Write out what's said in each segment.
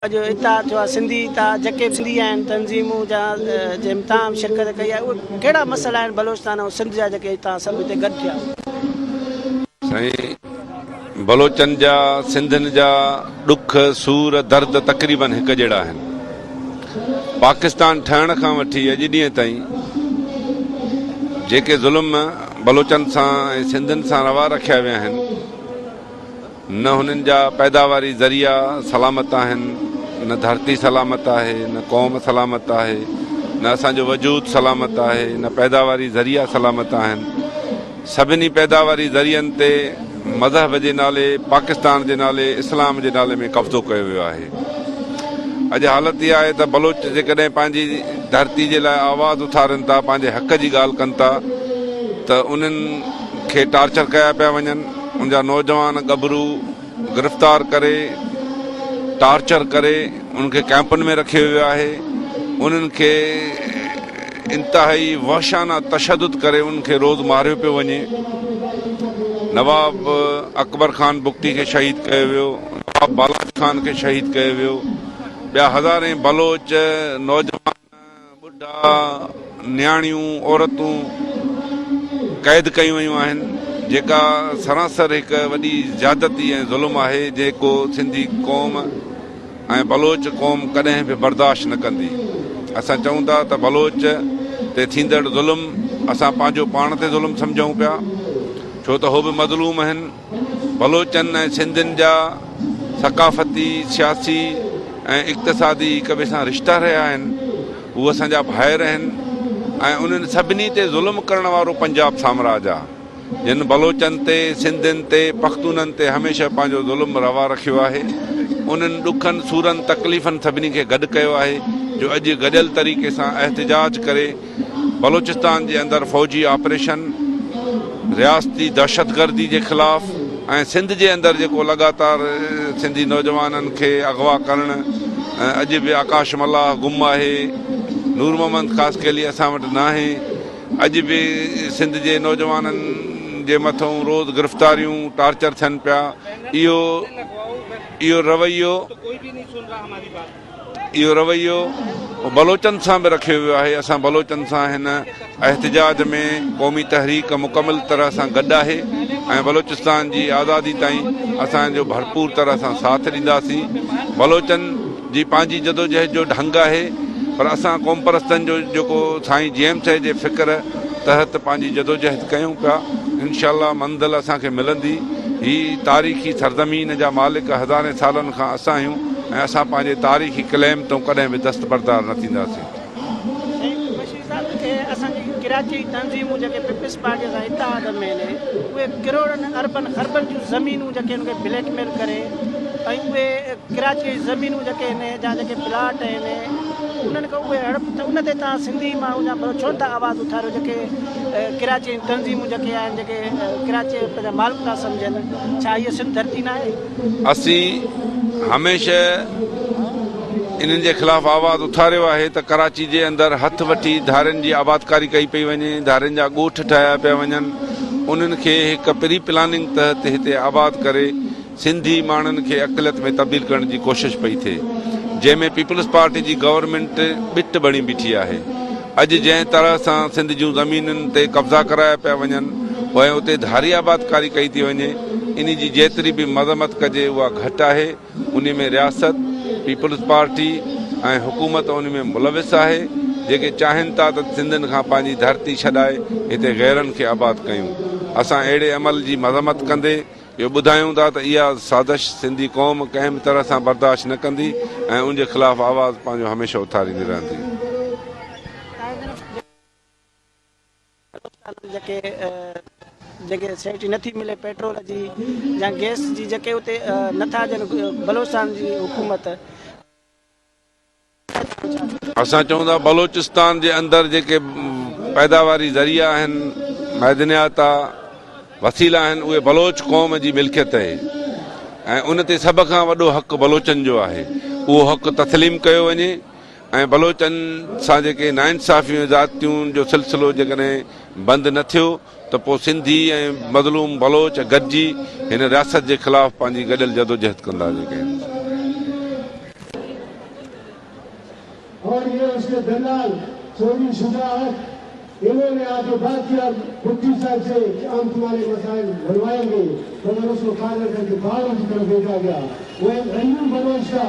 अॼु इता थियो आहे सिंधी था जेके सिंधी आहिनि तंज़ीमूं जा जंहिंमें तव्हां शिरकत कई आहे उहे कहिड़ा मसइला आहिनि बलोचिस्तान ऐं सिंध जा जेके तव्हां सभु हिते गॾु थिया? साईं, बलोचनि जा सिंधियुनि जा ॾुख सूर दर्द तक़रीबन हिकु जहिड़ा आहिनि। पाकिस्तान ठहण खां वठी अॼु ॾींहं ताईं जेके ज़ुल्म बलोचनि सां ऐं सिंधियुनि सां रवा रखिया विया आहिनि, न हुननि जा पैदावारी ज़रिया सलामत आहिनि, न धरती सलामत आहे, न क़ौम सलामत आहे, न असांजो वजूद सलामत आहे, न पैदावारी ज़रिया सलामत आहिनि। सभिनी पैदावारी ज़रियनि ते मज़हब जे नाले, पाकिस्तान जे नाले, इस्लाम जे नाले में कब्ज़ो कयो वियो आहे। अॼु हालत इहा आहे त बलोच जेकॾहिं पंहिंजी धरती जे लाइ आवाज़ उथारनि था, पंहिंजे हक़ जी ॻाल्हि कनि था, त उन्हनि खे टार्चर कया पिया वञनि। उनजा नौजवान गबरू गिरफ़्तार करे टार्चर करे उनखे कैंपनि में रखियो वियो आहे। उन्हनि खे इंतिहाई वहशाना तशद्दुद करे उनखे रोज़ मारियो पियो वञे। नवाब अकबर ख़ान बुगटी खे शहीद कयो वियो, नवाब बालाज ख़ान खे शहीद कयो वियो। ॿिया हज़ारे बलोच नौजवान ॿुढा न्याणियूं औरतूं क़ैद कयूं वयूं आहिनि, जेका सरासर हिकु वॾी ज़्यादती ऐं ज़ुल्म आहे जेको सिंधी क़ौम ऐं बलोच क़ौम कॾहिं बि बर्दाश्त न कंदी। असां चऊं था त बलोच ते थींदड़ ज़ुल्म असां पंहिंजो पाण ते ज़ुल्म सम्झूं पिया, छो त हो बि मज़लूम आहिनि। बलोचनि ऐं सिंधियुनि जा सक़ाफ़ती सियासी ऐं इक़्तिसादी हिक ॿिए सां रिश्ता रहिया आहिनि। उहे असांजा भाइर आहिनि ऐं उन्हनि सभिनी ते ज़ुल्म करण वारो पंजाब साम्राज आहे, जिन बलोचनि ते, सिंधियुनि ते, पख्तूननि ते हमेशह पंहिंजो ज़ुल्म रवा रखियो आहे। उन्हनि ॾुखनि सूरनि तकलीफ़नि सभिनी खे गॾु कयो आहे, जो अॼु गॾियल तरीक़े सां एहतिजाज करे बलोचिस्तान जे अंदरि फ़ौजी ऑपरेशन, रियासती दहशतगर्दी जे ख़िलाफ़ ऐं सिंध जे अंदरि जेको लगातार सिंधी नौजवाननि खे अगवा करणु, अॼु बि आकाश मल्लाह गुम आहे, नूर मोहम्मद ख़ासकेली असां वटि न आहे। अॼु बि सिंध जे नौजवाननि जे मथां रोज़ गिरफ़्तारियूं टार्चर थियनि पिया। इहो रवैयो बलोचनि सां बि रखियो वियो आहे। असां बलोचनि सां हिन एहतिजाज में क़ौमी तहरीक मुकमिल तरह सां गॾु आहे ऐं बलोचिस्तान जी आज़ादी ताईं असांजो भरपूर तरह सां साथ ॾींदासीं। बलोचनि जी पंहिंजी जदोजहद जो ढंग आहे, पर असां क़ौम परस्तनि जो जेको साईं जेम्स जे फ़िक्र तहत पंहिंजी जदोजहद कयूं पिया। इंशाअल्लाह मंज़िल असांखे मिलंदी। ही तारीख़ी सरज़मीन जा मालिक हज़ारे सालनि खां असां आहियूं ऐं असां पंहिंजे तारीख़ी क्लेम तो कॾहिं बि दस्तबरदार न थींदासीं। असांजी कराची तंज़ीमूं जेके पीपल्स पार्टी सां इतिहाद में आहिनि, उहे किरोड़नि अरबनि ख़रबनि जूं ज़मीनूं जेके उनखे ब्लैकमेल करे ऐं उहे कराची जी ज़मीनूं जेके आहिनि जा जेके प्लाट आहिनि उन्हनि खां उहे हड़प, त उन ते तव्हां सिंधी माण्हू जा छो था आवाज़ उथारियो? जेके कराची तंज़ीमूं जेके आहिनि, जेके कराची पंहिंजा मालिक था सम्झनि, छा इहा सिंध धरती न आहे? असीं हमेशह इन्हनि जे ख़िलाफ़ु आवाज़ उथारियो आहे त कराची जे अंदरि हथु वठी धारियुनि जी आबादकारी कई पई वञे, धारियुनि जा ॻोठ ठाहिया पिया वञनि। उन्हनि खे हिकु प्री प्लानिंग तहत हिते आबाद करे सिंधी माण्हुनि खे अक़लियत में तब्दील करण जी कोशिशि पई थिए, जंहिंमें पीपल्स पार्टी जी गवर्नमेंट ॿिट बणी बीठी आहे। अॼु जंहिं तरह सां सिंध जूं ज़मीनुनि ते कब्ज़ा कराया पिया वञनि ऐं उते धारी आबादकारी कई थी वञे, इन जी जेतिरी बि मज़म्मत कजे उहा घटि आहे। उन में रियासत, पीपल्स पार्टी ऐं हुकूमत उन में मुलविस आहे, जेके चाहिनि था त सिंधियुनि खां पंहिंजी धरती छॾाए हिते गैरनि खे आबाद कयूं। असां अहिड़े अमल जी मज़म्मत कंदे इहो ॿुधायूं था त इहा साज़िश सिंधी क़ौम कंहिं बि तरह सां बर्दाश्त न कंदी ऐं उनजे ख़िलाफ़ु आवाज़ पंहिंजो हमेशह उथारींदी रहंदी। जेके सेफ्टी नथी मिले पेट्रोल जी या गैस जी, जेके उते नथा ॾियनि बलोचिस्तान जी हुकूमत, असां चऊं था बलोचिस्तान जे अंदरि जेके पैदावारी ज़रिया आहिनि, मैदनियात आहे, वसीला आहिनि, उहे बलोच क़ौम जी मिल्कियत आहे ऐं उन ते सभ खां वॾो हक़ बलोचनि जो आहे। उहो हक़ तस्लीम कयो वञे ऐं बलोचनि सां जेके नाइंसाफ़ियूं ज़ातियूं जो सिलसिलो जेकॾहिं बंदि न थियो त पोइ सिंधी ऐं मज़लूम बलोच गॾिजी हिन रियासत जे ख़िलाफ़ु पंहिंजी गॾियल जदोजहद कंदा जेके اور یہ اس کے دلال چوری شجاعت، انہوں نے آ کے بات کیا مفتی صاحب سے کہ ہم تمہارے مسائل بنوائیں گے، مگر اس کو قادر کر کے پہاڑوں کی طرف بھیجا گیا۔ وہ ایک غیور بلوچ تھا،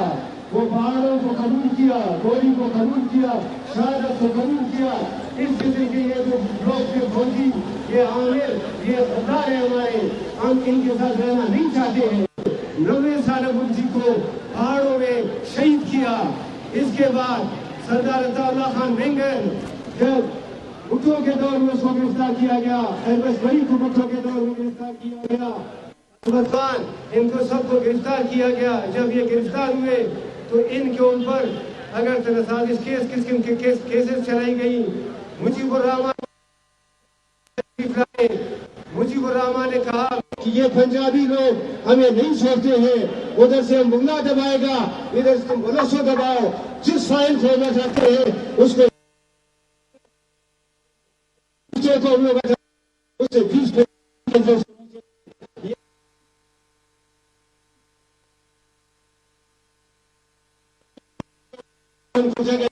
وہ پہاڑوں کو قبول کیا، گولی کو قبول کیا، شہادت کو قبول کیا۔ اس قسم کے یہ جو لوگ تھے فوجی، یہ عامر، یہ غدار ہیں ہمارے، ہم ان کے ساتھ رہنا نہیں چاہتے ہیں۔ 90 سال ملزی کو پہاڑوں میں شہید کیا۔ اس کے بعد سردار عطا اللہ خان وینگر، جب بھٹو کے دور میں اس کو گرفتار کیا گیا، ایڈوس ولی کو بھٹو کے دور میں گرفتار کیا گیا، احمد خان، ان کو سب کو گرفتار کیا گیا۔ جب یہ گرفتار ہوئے تو ان کے اوپر اگر سازش کیس قسم کے کیسز چلائی گئی۔ مجیب الرحمان نے کہا کہ یہ پنجابی لوگ ہمیں نہیں چھوڑتے ہیں، ادھر سے مغلا دبائے گا، ادھر سے بلوچ کو دباؤ، جس فائل کھولنا چاہتے ہیں اس کو جگہ